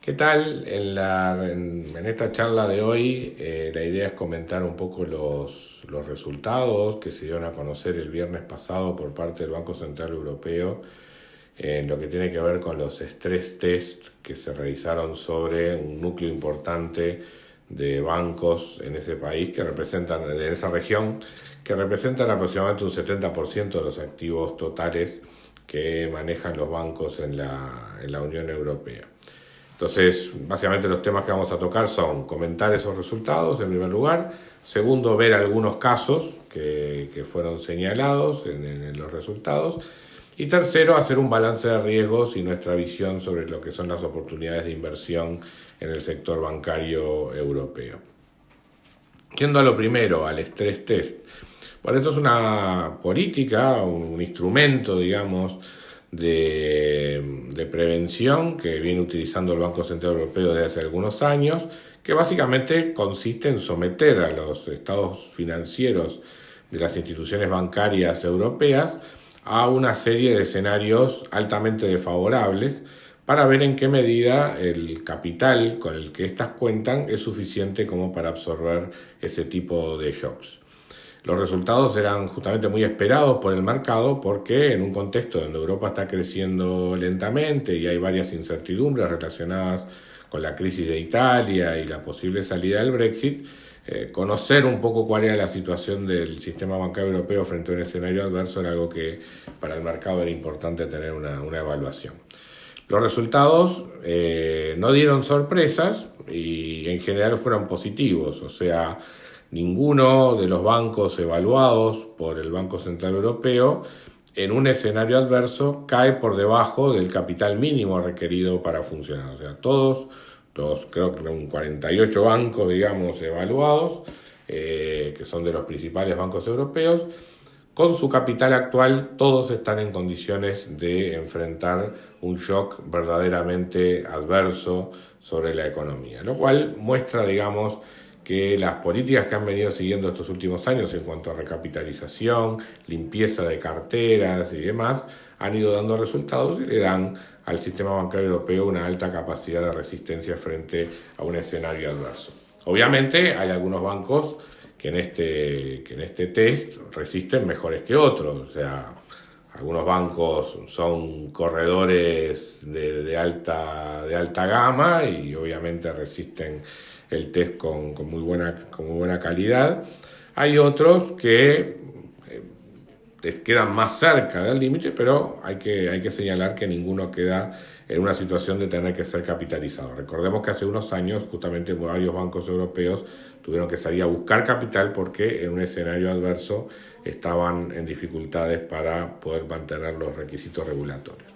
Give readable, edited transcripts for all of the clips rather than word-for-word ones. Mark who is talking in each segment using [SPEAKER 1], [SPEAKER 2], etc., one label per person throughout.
[SPEAKER 1] ¿Qué tal? En esta charla de hoy, la idea es comentar un poco los resultados que se dieron a conocer el viernes pasado por parte del Banco Central Europeo en lo que tiene que ver con los stress test que se realizaron sobre un núcleo importante de bancos en ese país que representan, en esa región, que representan aproximadamente un 70% de los activos totales que manejan los bancos en la Unión Europea. Entonces, básicamente los temas que vamos a tocar son comentar esos resultados en primer lugar, segundo, ver algunos casos que fueron señalados en los resultados, y tercero, hacer un balance de riesgos y nuestra visión sobre lo que son las oportunidades de inversión en el sector bancario europeo. Yendo a lo primero, al stress test. Bueno, esto es una política, un instrumento, digamos, de prevención que viene utilizando el Banco Central Europeo desde hace algunos años, que básicamente consiste en someter a los estados financieros de las instituciones bancarias europeas a una serie de escenarios altamente desfavorables para ver en qué medida el capital con el que éstas cuentan es suficiente como para absorber ese tipo de shocks. Los resultados eran justamente muy esperados por el mercado porque en un contexto donde Europa está creciendo lentamente y hay varias incertidumbres relacionadas con la crisis de Italia y la posible salida del Brexit, conocer un poco cuál era la situación del sistema bancario europeo frente a un escenario adverso era algo que para el mercado era importante tener una evaluación. Los resultados no dieron sorpresas y en general fueron positivos, o sea, ninguno de los bancos evaluados por el Banco Central Europeo en un escenario adverso cae por debajo del capital mínimo requerido para funcionar. O sea, todos creo que un 48 bancos, digamos, evaluados, que son de los principales bancos europeos, con su capital actual todos están en condiciones de enfrentar un shock verdaderamente adverso sobre la economía, lo cual muestra, digamos, que las políticas que han venido siguiendo estos últimos años en cuanto a recapitalización, limpieza de carteras y demás, han ido dando resultados y le dan al sistema bancario europeo una alta capacidad de resistencia frente a un escenario adverso. Obviamente hay algunos bancos que en este test resisten mejores que otros, o sea, algunos bancos son corredores de alta gama y obviamente resisten el test con muy buena calidad. Hay otros que quedan más cerca del límite, pero hay que señalar que ninguno queda en una situación de tener que ser capitalizado. Recordemos que hace unos años justamente varios bancos europeos tuvieron que salir a buscar capital porque en un escenario adverso estaban en dificultades para poder mantener los requisitos regulatorios.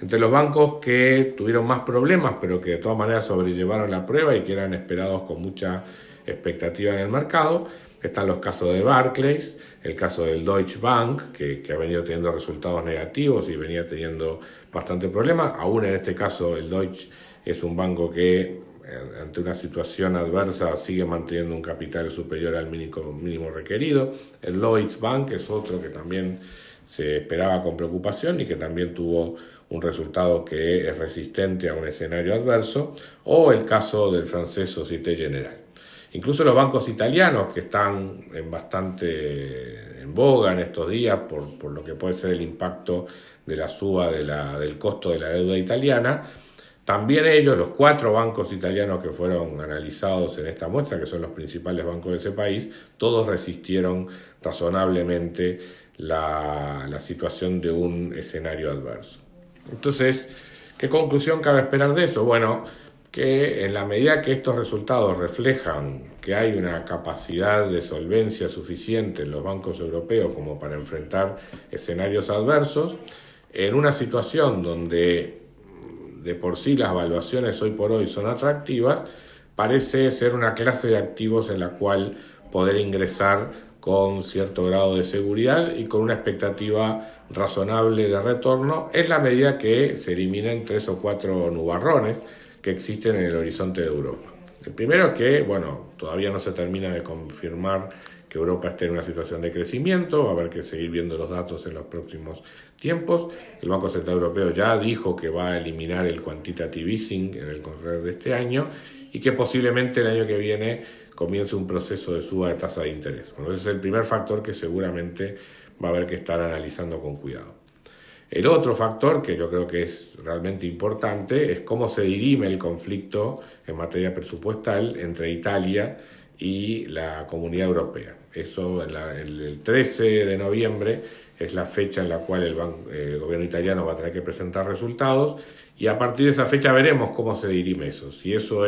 [SPEAKER 1] Entre los bancos que tuvieron más problemas, pero que de todas maneras sobrellevaron la prueba y que eran esperados con mucha expectativa en el mercado, están los casos de Barclays, el caso del Deutsche Bank, que ha venido teniendo resultados negativos y venía teniendo bastante problemas. Aún en este caso el Deutsche es un banco que ante una situación adversa sigue manteniendo un capital superior al mínimo requerido. El Lloyds Bank es otro que también se esperaba con preocupación y que también tuvo un resultado que es resistente a un escenario adverso, o el caso del francés Société Générale. Incluso los bancos italianos, que están bastante en boga en estos días por lo que puede ser el impacto de la suba del costo de la deuda italiana, también ellos, los 4 bancos italianos que fueron analizados en esta muestra, que son los principales bancos de ese país, todos resistieron razonablemente la situación de un escenario adverso. Entonces, ¿qué conclusión cabe esperar de eso? Bueno, que en la medida que estos resultados reflejan que hay una capacidad de solvencia suficiente en los bancos europeos como para enfrentar escenarios adversos, en una situación donde de por sí las valuaciones hoy por hoy son atractivas, parece ser una clase de activos en la cual poder ingresar con cierto grado de seguridad y con una expectativa razonable de retorno en la medida que se eliminen 3 o 4 nubarrones que existen en el horizonte de Europa. El primero es que, todavía no se termina de confirmar que Europa esté en una situación de crecimiento, va a haber que seguir viendo los datos en los próximos tiempos. El Banco Central Europeo ya dijo que va a eliminar el quantitative easing en el correr de este año y que posiblemente el año que viene comience un proceso de suba de tasa de interés. Bueno, ese es el primer factor que seguramente va a haber que estar analizando con cuidado. El otro factor que yo creo que es realmente importante es cómo se dirime el conflicto en materia presupuestal entre Italia y la Comunidad Europea. Eso el 13 de noviembre es la fecha en la cual el gobierno italiano va a tener que presentar resultados y a partir de esa fecha veremos cómo se dirime eso. Si eso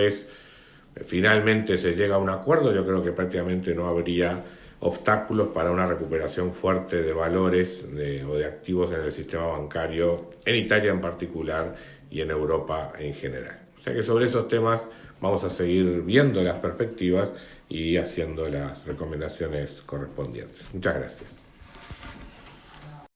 [SPEAKER 1] finalmente se llega a un acuerdo, yo creo que prácticamente no habría obstáculos para una recuperación fuerte de valores o de activos en el sistema bancario, en Italia en particular y en Europa en general. O sea que sobre esos temas vamos a seguir viendo las perspectivas y haciendo las recomendaciones correspondientes. Muchas gracias.